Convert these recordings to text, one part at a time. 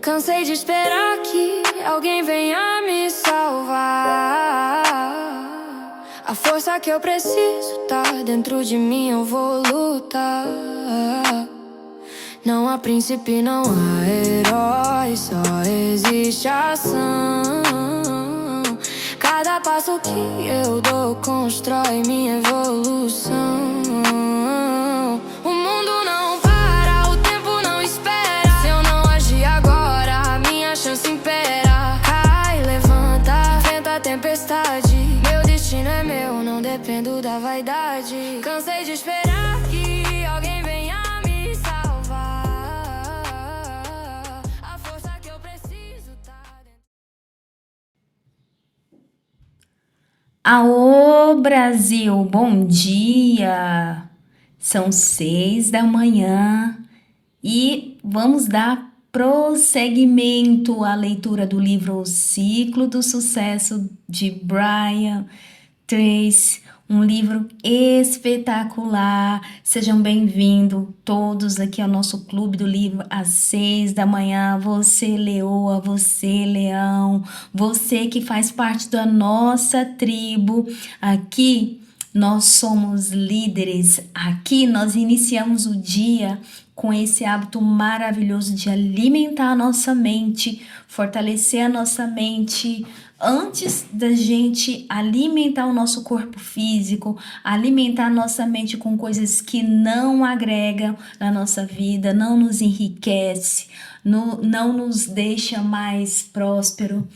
Cansei de esperar que alguém venha me salvar. A força que eu preciso tá dentro de mim, eu vou lutar. Não há príncipe, não há herói, só existe ação. Cada passo que eu dou constrói minha evolução. O mundo não para, o tempo não espera. Se eu não agir agora, a minha chance impera. Cai, levanta, enfrenta a tempestade. Meu destino é meu, não dependo da vaidade. Cansei de esperar que alguém venha me salvar. A força que eu preciso tá dentro. Aô, Brasil, bom dia! São 6 da manhã e vamos dar prosseguimento à leitura do livro O Ciclo do Sucesso de Brian Tracy, um livro espetacular. Sejam bem-vindos todos aqui ao nosso Clube do Livro às 6 da manhã. Você, leoa, você, leão, você que faz parte da nossa tribo. Aqui nós somos líderes. Aqui nós iniciamos o dia com esse hábito maravilhoso de alimentar a nossa mente, fortalecer a nossa mente. Antes da gente alimentar o nosso corpo físico, alimentar a nossa mente com coisas que não agregam na nossa vida, não nos enriquece, não nos deixa mais próspero,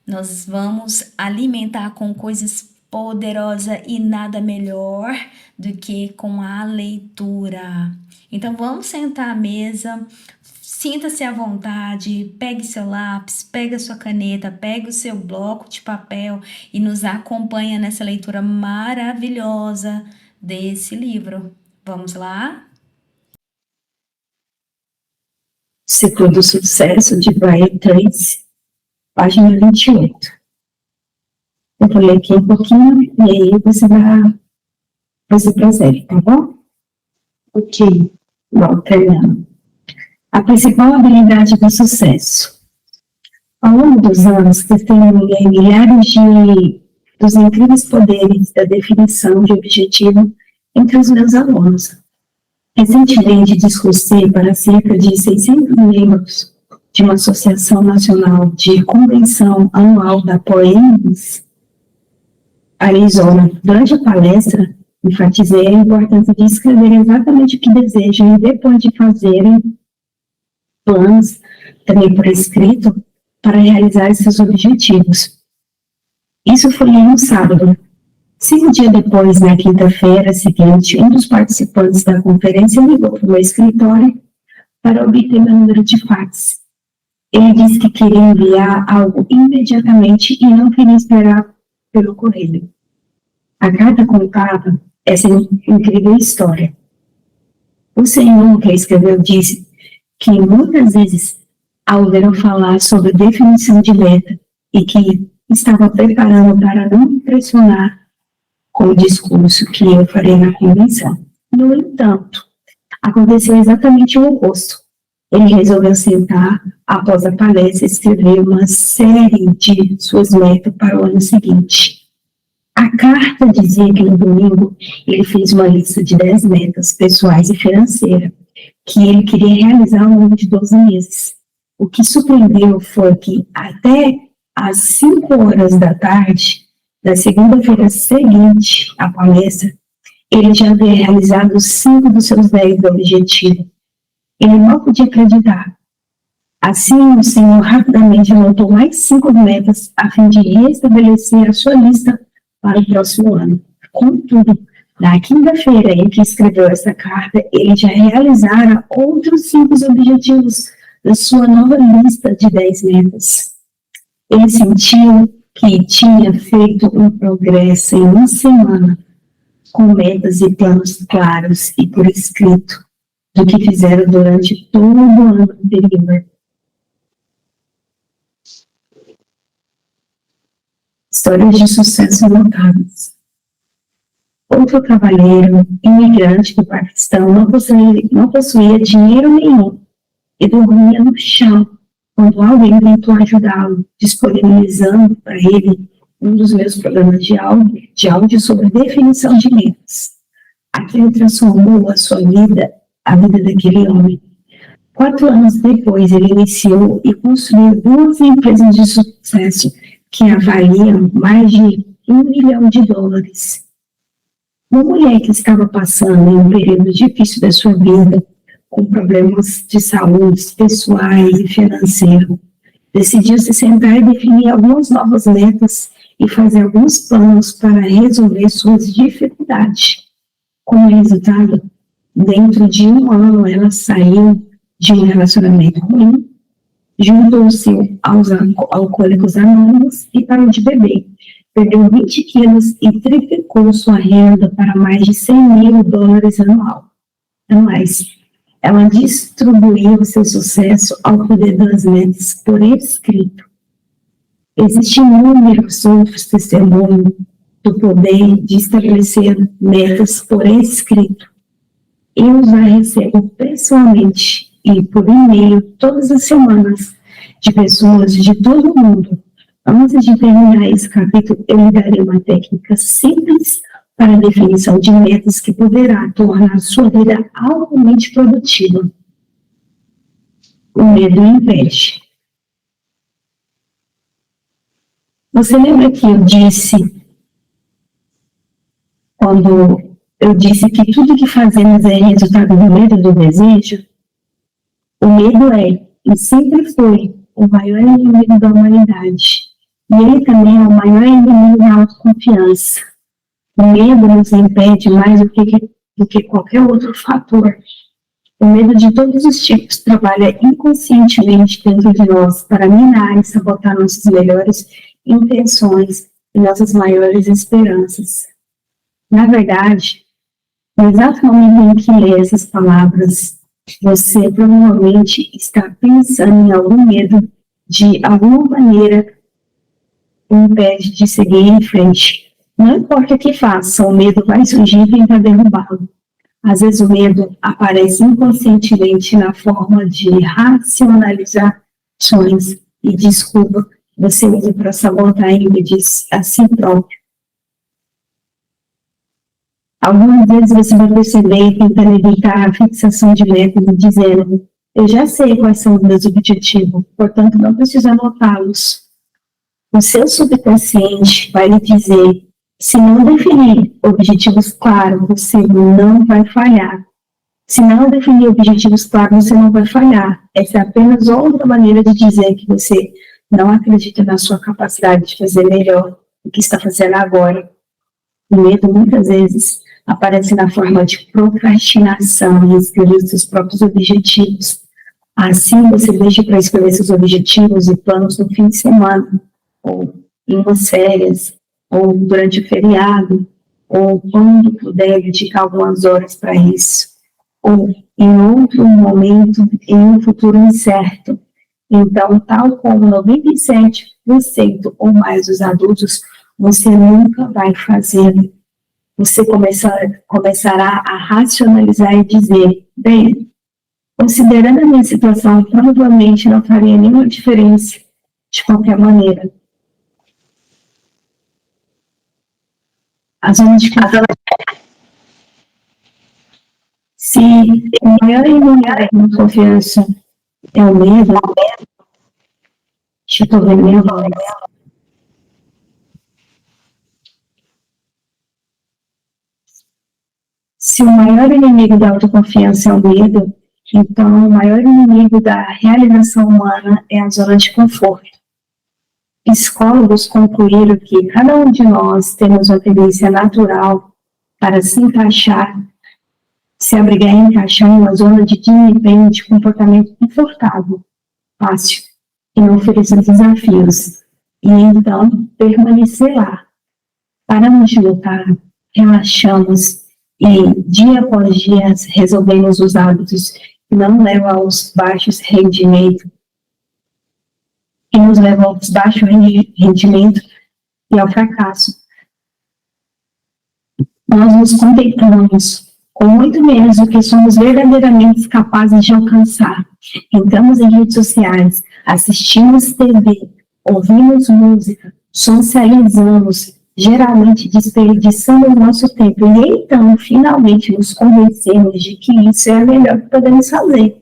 nós vamos alimentar com coisas poderosas e nada melhor do que com a leitura. Então vamos sentar à mesa. Sinta-se à vontade, pegue seu lápis, pegue sua caneta, pegue o seu bloco de papel e nos acompanha nessa leitura maravilhosa desse livro. Vamos lá? Ciclo do Sucesso, de Brian Tracy, página 28. Eu vou ler aqui um pouquinho e aí você prossegue, tá bom? Ok, vamos treinando. A principal habilidade do sucesso. Ao longo dos anos, testemunhei milhares dos incríveis poderes da definição de objetivo entre os meus alunos. Recentemente, discursei para cerca de 600 membros de uma associação nacional de convenção anual da Phoenix, Arizona. Durante a palestra, enfatizei a importância de escrever exatamente o que desejam e depois de fazerem planos, também por escrito, para realizar seus objetivos. Isso foi em um sábado. 5 dias depois, na quinta-feira seguinte, um dos participantes da conferência ligou para o meu escritório para obter meu número de fax. Ele disse que queria enviar algo imediatamente e não queria esperar pelo correio. A carta contava essa incrível história. O senhor que escreveu disse que muitas vezes, ao ouviram falar sobre definição de meta e que estava preparando para não impressionar com o discurso que eu farei na convenção. No entanto, aconteceu exatamente o oposto. Ele resolveu sentar, após a palestra, escrever uma série de suas metas para o ano seguinte. A carta dizia que no domingo ele fez uma lista de 10 metas pessoais e financeiras que ele queria realizar ao longo de 12 meses. O que surpreendeu foi que até às 5 horas da tarde, da segunda-feira seguinte à palestra, ele já havia realizado 5 dos seus 10 objetivos. Ele não podia acreditar. Assim, o senhor rapidamente anotou mais 5 metas a fim de restabelecer a sua lista para o próximo ano. Contudo, na quinta-feira em que escreveu essa carta, ele já realizara outros 5 objetivos da sua nova lista de 10 metas. Ele sentiu que tinha feito um progresso em uma semana, com metas e planos claros e por escrito, do que fizeram durante todo o ano anterior. histórias de sucesso notáveis. Outro cavalheiro, imigrante do Paquistão, não possuía dinheiro nenhum e dormia no chão quando alguém tentou ajudá-lo, disponibilizando para ele um dos meus programas de áudio sobre definição de metas. Aquilo transformou a vida daquele homem. 4 anos depois, ele iniciou e construiu 2 empresas de sucesso que avaliam mais de $1 milhão. Uma mulher que estava passando em um período difícil da sua vida, com problemas de saúde, pessoais e financeiro, decidiu se sentar e definir algumas novas metas e fazer alguns planos para resolver suas dificuldades. Como resultado, dentro de 1 ano, ela saiu de um relacionamento ruim, juntou-se aos alcoólicos anônimos e parou de beber. Perdeu 20 quilos e triplicou sua renda para mais de $100 mil anuais. Ela distribuiu seu sucesso ao poder das metas por escrito. Existem inúmeros outros testemunhos do poder de estabelecer metas por escrito. Eu já recebo pessoalmente e por e-mail todas as semanas de pessoas de todo o mundo. Antes de terminar esse capítulo, eu lhe darei uma técnica simples para a definição de metas que poderá tornar sua vida altamente produtiva. O medo impede. Você lembra que quando eu disse que tudo que fazemos é resultado do medo e do desejo? O medo e sempre foi, o maior inimigo da humanidade. E ele também é o maior inimigo da autoconfiança. O medo nos impede mais do que qualquer outro fator. O medo de todos os tipos trabalha inconscientemente dentro de nós para minar e sabotar nossas melhores intenções e nossas maiores esperanças. Na verdade, no exato momento em que lê essas palavras, você provavelmente está pensando em algum medo de alguma maneira o impede de seguir em frente. Não importa o que faça, o medo vai surgir e tentar derrubá-lo. Às vezes o medo aparece inconscientemente na forma de racionalizações e desculpa que você usa para sabotar e impedir a si próprio. Algumas vezes você vai perceber tentando evitar a fixação de metas e dizendo: eu já sei quais são os meus objetivos, portanto não preciso anotá-los. O seu subconsciente vai lhe dizer: se não definir objetivos claros, você não vai falhar. Se não definir objetivos claros, você não vai falhar. Essa é apenas outra maneira de dizer que você não acredita na sua capacidade de fazer melhor do que está fazendo agora. O medo, muitas vezes, aparece na forma de procrastinação em escrever seus próprios objetivos. Assim, você deixa para escrever seus objetivos e planos no fim de semana, ou em umas férias, ou durante o feriado, ou quando puder dedicar algumas horas para isso, ou em outro momento, em um futuro incerto. Então, tal como 97% ou mais dos adultos, você nunca vai fazer. Você começará a racionalizar e dizer: bem, considerando a minha situação, provavelmente não faria nenhuma diferença de qualquer maneira. A zona de se o maior inimigo da confiança é o medo, deixa eu ver minha voz. Se o maior inimigo da autoconfiança é o medo, então o maior inimigo da realização humana é a zona de conforto. Psicólogos concluíram que cada um de nós temos uma tendência natural para se abrigar e encaixar em uma zona de desempenho de comportamento confortável, fácil, e não oferecer desafios, e então permanecer lá. Paramos de lutar, relaxamos, e dia após dia resolvemos os hábitos que não levam aos baixos rendimentos, que nos levam aos baixos rendimentos e ao fracasso. Nós nos contemplamos com muito menos do que somos verdadeiramente capazes de alcançar. Entramos em redes sociais, assistimos TV, ouvimos música, socializamos, geralmente desperdiçamos nosso tempo e então, finalmente, nos convencemos de que isso é o melhor que podemos fazer.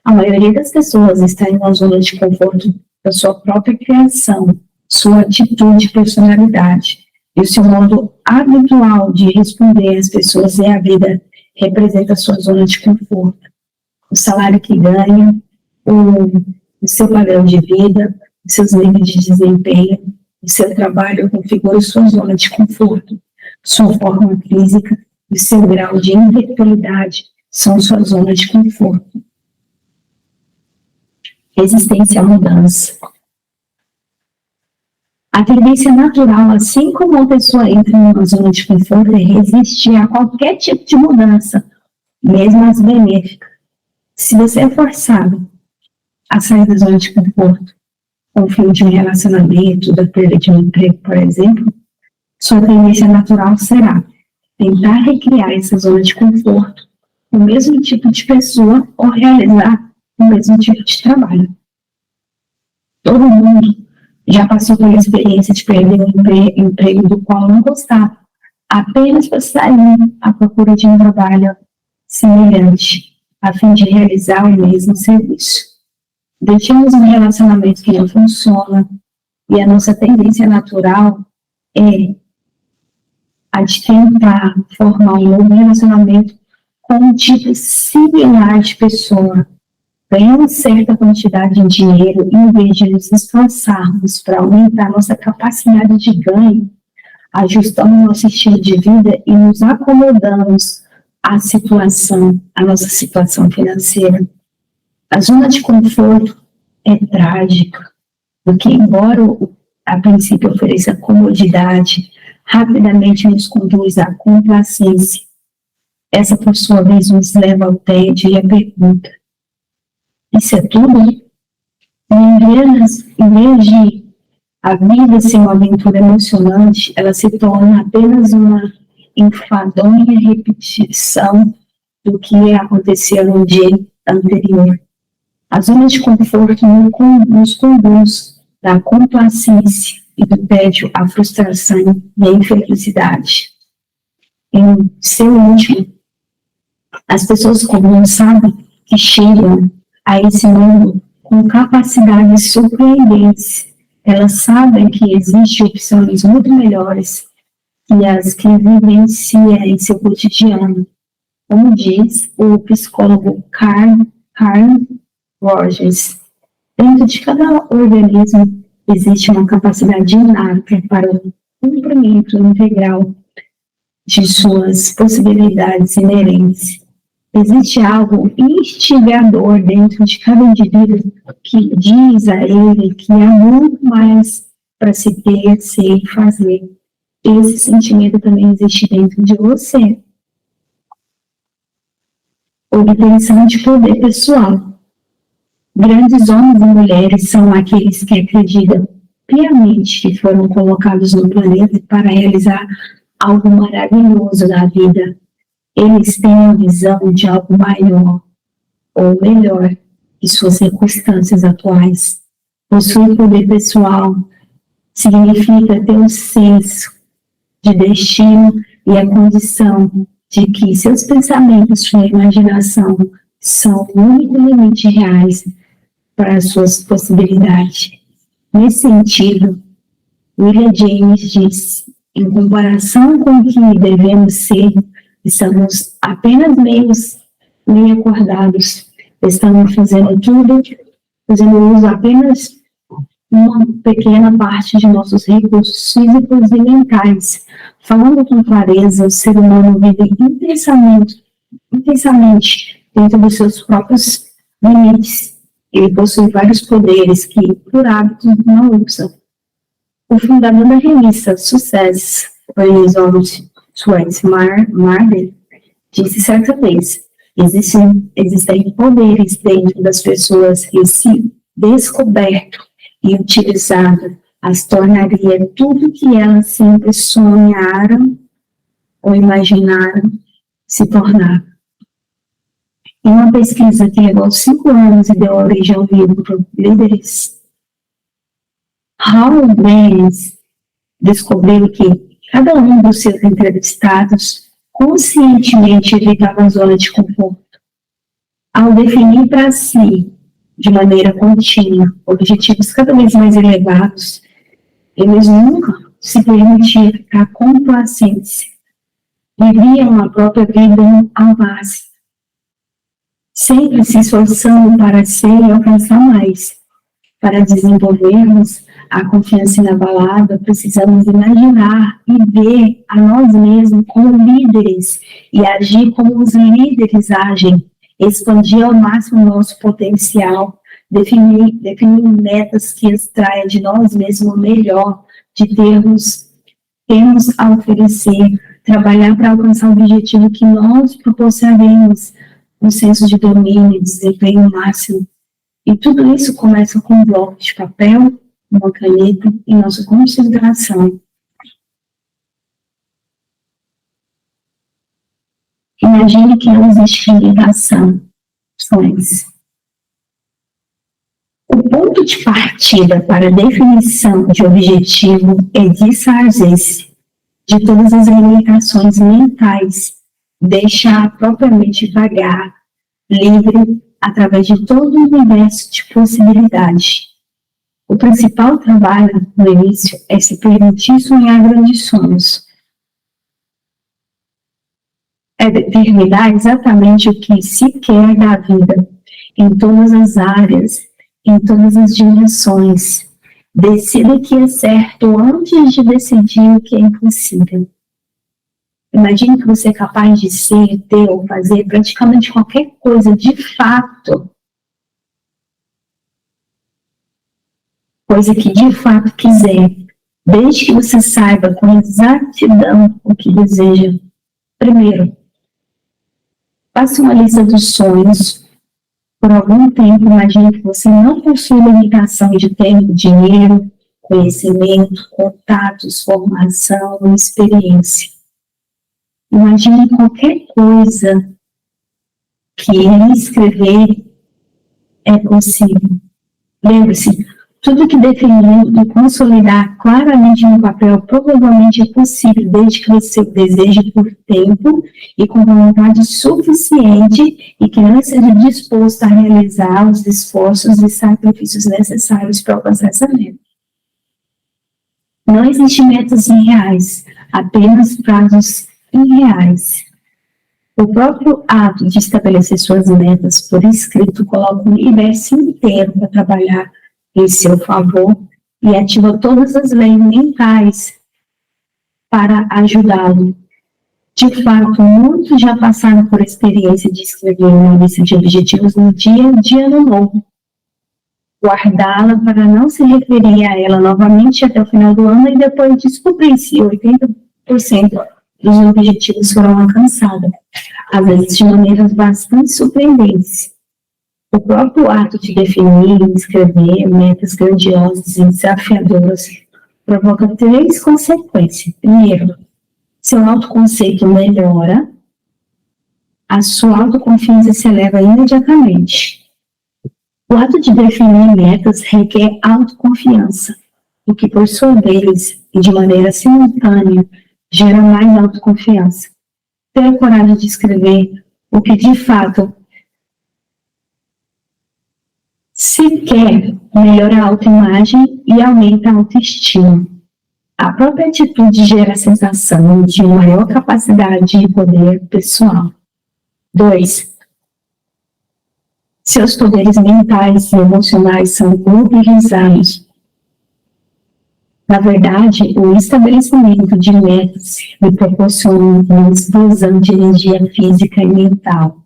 A maioria das pessoas está em uma zona de conforto da sua própria criação, sua atitude e personalidade. E o seu modo habitual de responder às pessoas e à vida representa a sua zona de conforto. O salário que ganha, o seu padrão de vida, os seus níveis de desempenho, o seu trabalho configura sua zona de conforto. Sua forma física e seu grau de intelectualidade são sua zona de conforto. Resistência à mudança. A tendência natural, assim como uma pessoa entra em uma zona de conforto, é resistir a qualquer tipo de mudança, mesmo as benéficas. Se você é forçado a sair da zona de conforto, com o fim de um relacionamento, da perda de um emprego, por exemplo, sua tendência natural será tentar recriar essa zona de conforto com o mesmo tipo de pessoa ou realizar o mesmo tipo de trabalho. Todo mundo já passou pela experiência de perder um emprego do qual não gostava, apenas para sair à procura de um trabalho semelhante, a fim de realizar o mesmo serviço. Deixamos um relacionamento que não funciona e a nossa tendência natural é a de tentar formar um novo relacionamento com um tipo similar de pessoa. Ganhamos certa quantidade de dinheiro e, em vez de nos esforçarmos para aumentar nossa capacidade de ganho, ajustamos nosso estilo de vida e nos acomodamos à nossa situação financeira. A zona de conforto é trágica, porque, embora a princípio ofereça comodidade, rapidamente nos conduz à complacência. Essa, por sua vez, nos leva ao tédio e à pergunta: isso é tudo? Em vez de a vida ser uma aventura emocionante, ela se torna apenas uma enfadonha repetição do que aconteceu no dia anterior. A zona de conforto nos conduz da complacência e do tédio à frustração e à infelicidade. Em seu último, as pessoas comuns sabem que chegam a esse mundo com capacidades surpreendentes. Elas sabem que existem opções muito melhores que as que vivenciam em seu cotidiano. Como diz o psicólogo Carl Rogers, dentro de cada organismo existe uma capacidade inata para o cumprimento integral de suas possibilidades inerentes. Existe algo instigador dentro de cada indivíduo que diz a ele que há muito mais para se ter, ser e fazer. Esse sentimento também existe dentro de você. Obtenção de poder pessoal. Grandes homens e mulheres são aqueles que acreditam piamente que foram colocados no planeta para realizar algo maravilhoso na vida. Eles têm a visão de algo maior ou melhor que suas circunstâncias atuais. Possuir poder pessoal significa ter um senso de destino e a condição de que seus pensamentos, sua imaginação são unicamente reais para as suas possibilidades. Nesse sentido, William James diz: em comparação com o que devemos ser, estamos apenas meio acordados, estamos fazendo uso apenas uma pequena parte de nossos recursos físicos e mentais. Falando com clareza, o ser humano vive intensamente dentro dos seus próprios limites. Ele possui vários poderes que, por hábito, não usam. O fundador da revista Success, Elizabeth Marden, disse certa vez: existem poderes dentro das pessoas que, se descoberto e utilizado as tornaria tudo que elas sempre sonharam ou imaginaram se tornar. Em uma pesquisa que levou 5 anos e deu origem ao livro Líderes, Howard Bennis descobriu que cada um dos seus entrevistados conscientemente evitava a zona de conforto. Ao definir para si, de maneira contínua, objetivos cada vez mais elevados, eles nunca se permitiam ficar complacentes. Viviam a própria vida ao máximo, sempre se esforçando para ser e alcançar mais. Para desenvolvermos a confiança inabalável, precisamos imaginar e ver a nós mesmos como líderes e agir como os líderes agem, expandir ao máximo nosso potencial, definir metas que extraiam de nós mesmos o melhor de temos a oferecer, trabalhar para alcançar o objetivo que nós proporcionaremos, um senso de domínio e desempenho máximo. E tudo isso começa com um bloco de papel, uma caneta e nossa concentração. Imagine que não existe limitação. O ponto de partida para a definição de objetivo é desfazer-se de todas as limitações mentais, deixar propriamente vagar, livre, através de todo o universo de possibilidades. O principal trabalho no início é se permitir sonhar grandes sonhos. É determinar exatamente o que se quer da vida, em todas as áreas, em todas as direções. Decida o que é certo antes de decidir o que é impossível. Imagine que você é capaz de ser, ter ou fazer praticamente qualquer coisa de fato. Coisa que de fato quiser, desde que você saiba com exatidão o que deseja. Primeiro, faça uma lista dos sonhos. Por algum tempo, imagine que você não possui limitação de tempo, dinheiro, conhecimento, contatos, formação, experiência. Imagine qualquer coisa que escrever é possível. Lembre-se, tudo que definir e consolidar claramente no papel provavelmente é possível, desde que você deseje por tempo e com vontade suficiente e que não esteja disposto a realizar os esforços e sacrifícios necessários para alcançar essa meta. Não existem metas irreais, apenas prazos irreais. O próprio ato de estabelecer suas metas por escrito coloca o universo inteiro para trabalhar em seu favor e ativa todas as leis mentais para ajudá-lo. De fato, muitos já passaram por a experiência de escrever uma lista de objetivos no dia de ano novo, guardá-la para não se referir a ela novamente até o final do ano e depois descobrir se 80% dos objetivos foram alcançados, às vezes de maneiras bastante surpreendentes. O próprio ato de definir e escrever metas grandiosas e desafiadoras provoca 3 consequências. Primeiro, seu autoconceito melhora, a sua autoconfiança se eleva imediatamente. O ato de definir metas requer autoconfiança, o que, por sua vez, e de maneira simultânea, gera mais autoconfiança. Ter a coragem de escrever o que, de fato, se quer, melhora a autoimagem e aumenta a autoestima. A própria atitude gera a sensação de maior capacidade e poder pessoal. 2. Seus poderes mentais e emocionais são mobilizados. Na verdade, o estabelecimento de metas lhe proporciona uma explosão de energia física e mental.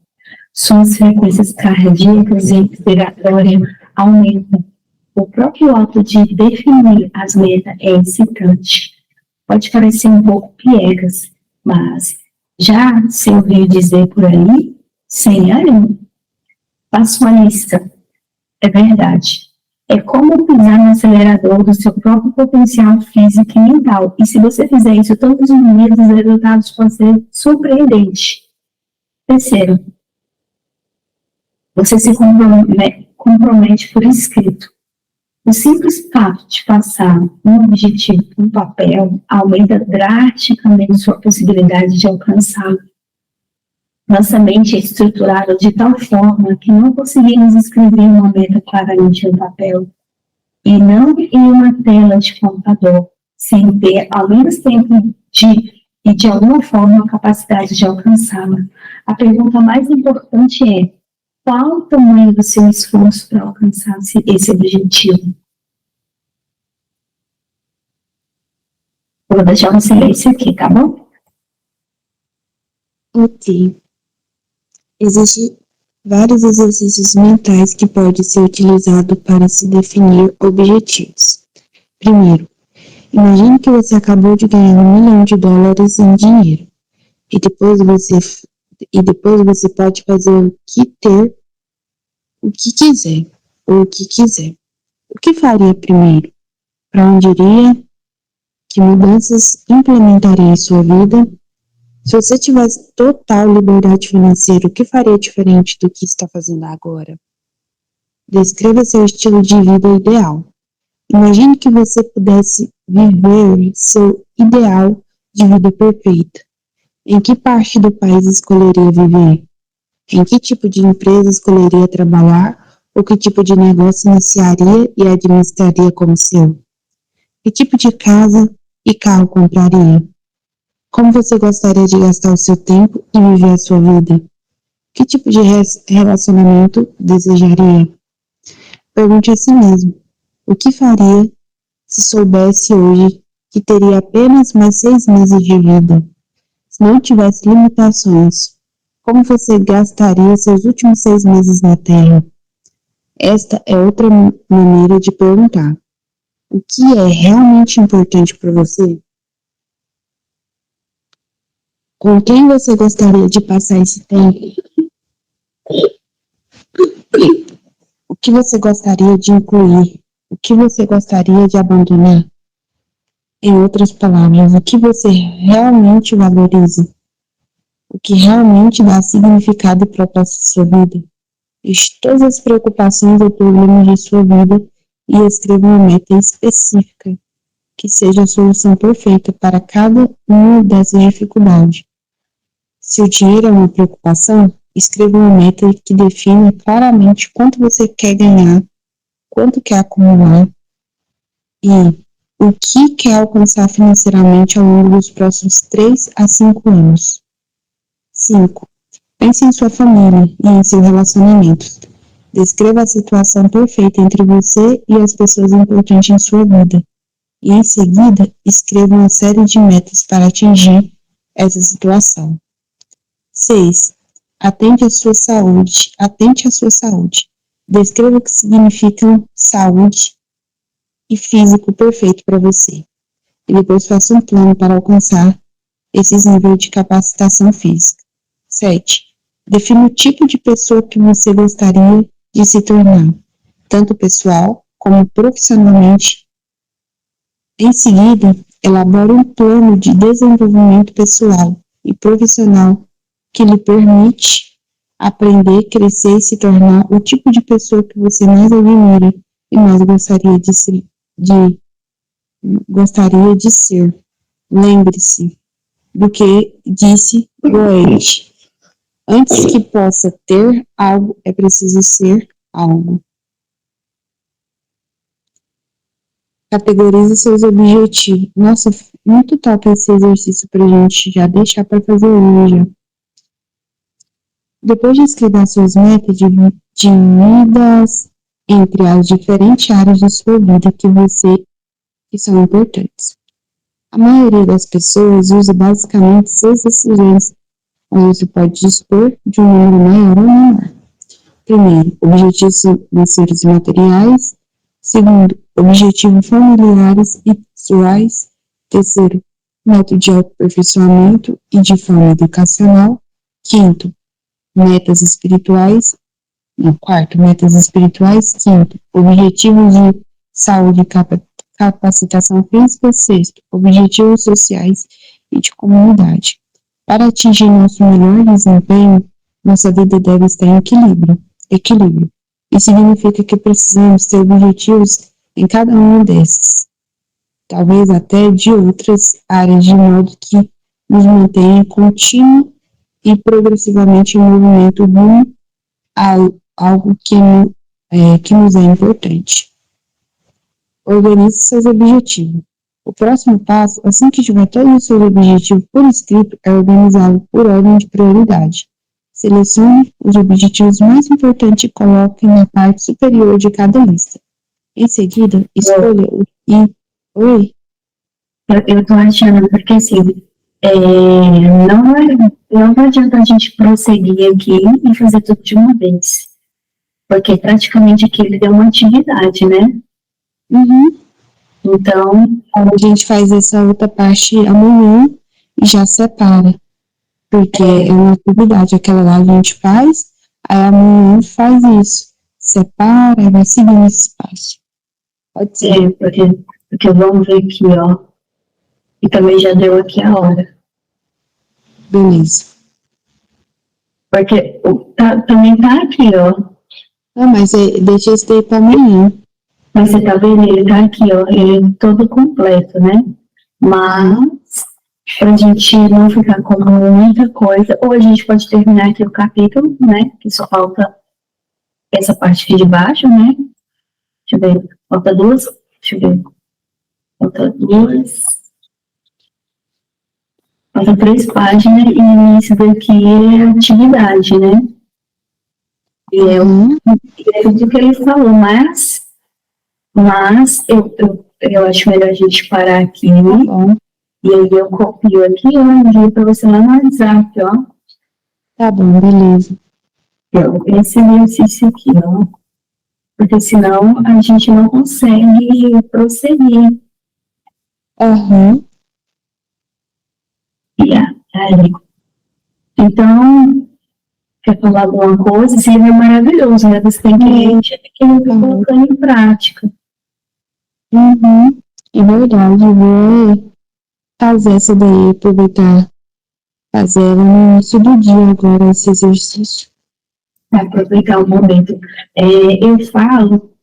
Suas frequências cardíacas e respiratórias aumentam. O próprio ato de definir as metas é excitante. Pode parecer um pouco piegas, mas já se ouviu dizer por aí, sem ânimo? Faça uma lista. É verdade. É como pisar no acelerador do seu próprio potencial físico e mental. E se você fizer isso todos os dias, os resultados podem ser surpreendentes. Terceiro, você se compromete por escrito. O simples fato de passar um objetivo para um papel aumenta drasticamente sua possibilidade de alcançá-lo. Nossa mente é estruturada de tal forma que não conseguimos escrever uma meta claramente no papel e não em uma tela de computador, sem ter ao menos tempo de alguma forma a capacidade de alcançá-la. A pergunta mais importante é: qual o tamanho do seu esforço para alcançar esse objetivo? Vou deixar um silêncio aqui, tá bom? Ok. Existem vários exercícios mentais que podem ser utilizados para se definir objetivos. Primeiro, imagine que você acabou de ganhar $1 milhão em dinheiro e depois você pode fazer o que quiser ou o que quiser. O que faria primeiro? Para onde iria? Que mudanças implementaria em sua vida? Se você tivesse total liberdade financeira, o que faria diferente do que está fazendo agora? Descreva seu estilo de vida ideal. Imagine que você pudesse viver seu ideal de vida perfeita. Em que parte do país escolheria viver? Em que tipo de empresa escolheria trabalhar? Ou que tipo de negócio iniciaria e administraria como seu? Que tipo de casa e carro compraria? Como você gostaria de gastar o seu tempo e viver a sua vida? Que tipo de relacionamento desejaria? Pergunte a si mesmo: o que faria se soubesse hoje que teria apenas mais 6 meses de vida? Se não tivesse limitações, como você gastaria seus últimos 6 meses na Terra? Esta é outra maneira de perguntar: o que é realmente importante para você? Com quem você gostaria de passar esse tempo? O que você gostaria de incluir? O que você gostaria de abandonar? Em outras palavras, o que você realmente valoriza? O que realmente dá significado e propósito à sua vida? Liste todas as preocupações ou problemas de sua vida e escreva uma meta específica que seja a solução perfeita para cada uma dessas dificuldades. Se o dinheiro é uma preocupação, escreva uma meta que defina claramente quanto você quer ganhar, quanto quer acumular e o que quer alcançar financeiramente ao longo dos próximos 3 a 5 anos. 5. Pense em sua família e em seus relacionamentos. Descreva a situação perfeita entre você e as pessoas importantes em sua vida. E em seguida, escreva uma série de metas para atingir essa situação. 6. Atente à sua saúde. Descreva o que significam saúde e físico perfeito para você. E depois faça um plano para alcançar esses níveis de capacitação física. 7. Defina o tipo de pessoa que você gostaria de se tornar, tanto pessoal como profissionalmente. Em seguida, elabore um plano de desenvolvimento pessoal e profissional que lhe permite aprender, crescer e se tornar o tipo de pessoa que você mais admira e mais gostaria de ser. Lembre-se do que disse Goethe: antes que possa ter algo, é preciso ser algo. Categorize seus objetivos. Nossa, muito top esse exercício pra gente já deixar para fazer hoje. Depois de escrever suas metas, dividas entre as diferentes áreas de sua vida que são importantes. A maioria das pessoas usa basicamente 6 decisões, onde você pode dispor de um número maior ou menor. Primeiro, objetivos financeiros e materiais. Segundo, objetivos familiares e pessoais. Terceiro, método de aperfeiçoamento e de forma educacional. Quinto, metas espirituais. No quarto, metas espirituais. Quinto, objetivos de saúde e capacitação física. Sexto, objetivos sociais e de comunidade. Para atingir nosso melhor desempenho, nossa vida deve estar em equilíbrio. Isso significa que precisamos ter objetivos em cada uma dessas, talvez até de outras áreas, de modo que nos mantenha contínuo e progressivamente em movimento rumo a algo que nos é importante. Organize seus objetivos. O próximo passo, assim que tiver todos os seus objetivos por escrito, é organizá-los por ordem de prioridade. Selecione os objetivos mais importantes e coloque na parte superior de cada lista. Em seguida, escolha o que... Oi? Eu tô achando, porque assim, não vai adiantar a gente prosseguir aqui e fazer tudo de uma vez. Porque praticamente aqui ele deu uma atividade, né? Uhum. Então, A gente faz essa outra parte amanhã e já separa. Porque é uma atividade, aquela lá a gente faz, aí amanhã a gente faz isso. Separa e vai seguindo esse espaço. Pode ser. porque vamos ver aqui, ó. E também já deu aqui a hora. Beleza. Porque também tá aqui, ó. Ah, mas deixa esse daí para amanhã. Mas você tá vendo? Ele tá aqui, ó. Ele é todo completo, né? Mas, pra gente não ficar com muita coisa, ou a gente pode terminar aqui o capítulo, né? Que só falta essa parte aqui de baixo, né? Deixa eu ver. Falta duas. Deixa eu ver. Falta duas. Falta 3 páginas e isso daqui é atividade, né? E é tudo que ele falou, mas eu acho melhor a gente parar aqui, né? E aí eu copio aqui, ó, envio para você lá no WhatsApp, ó. Tá bom, beleza. Esse exercício aqui, ó. Porque senão a gente não consegue prosseguir. Aham. Aí. Então, quer falar alguma coisa? Esse livro é maravilhoso, né? Você tem que ir colocando em prática. Uhum. É verdade, eu vou fazer essa daí, aproveitar, fazer ela no início do dia agora, esse exercício. Aproveitar o momento. Eu falo,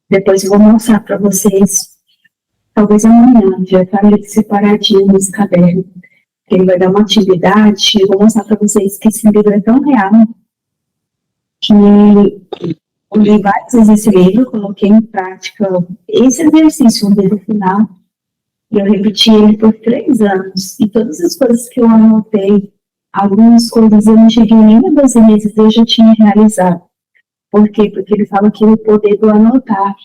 depois eu vou mostrar para vocês, talvez amanhã, já tá ali separadinho nesse caderno. Ele vai dar uma atividade, eu vou mostrar para vocês que esse livro é tão real, que eu li várias vezes esse livro, coloquei em prática esse exercício no final, e eu repeti ele por 3 anos, e todas as coisas que eu anotei, algumas coisas eu não cheguei nem a 12 meses, eu já tinha realizado. Por quê? Porque ele fala que o poder do anotar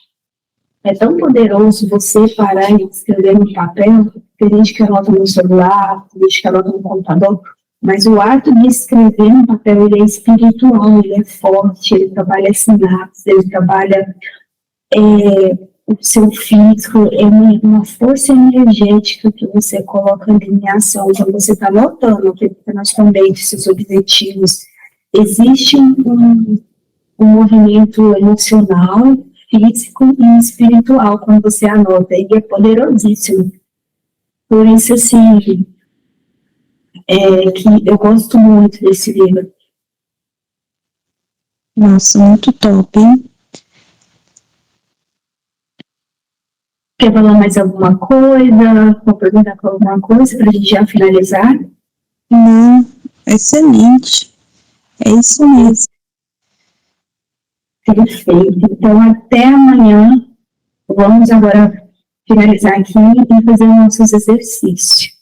é tão poderoso você parar e escrever no papel. Tem gente que anota no celular, tem gente que anota no computador, mas o ato de escrever no papel, ele é espiritual, ele é forte, ele trabalha sinapses, ele trabalha o seu físico, é uma força energética que você coloca ali em ação. Então, você está anotando o que está na sua mente, seus objetivos. Existe um movimento emocional, físico e espiritual quando você anota, e é poderosíssimo. Por isso, assim, que eu gosto muito desse livro. Nossa, muito top, hein? Quer falar mais alguma coisa? Vou perguntar alguma coisa para a gente já finalizar? Não, excelente. É isso mesmo. Perfeito. Então, até amanhã. Vamos agora finalizar aqui e fazer nossos exercícios.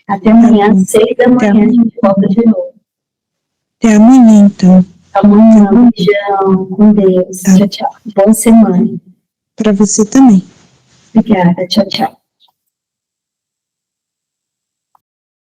Até amanhã, 6 da manhã, a gente volta de novo. Até amanhã, então. Amanhã, beijão, com Deus. Tchau, tchau. Boa semana. Para você também. Obrigada, tchau, tchau.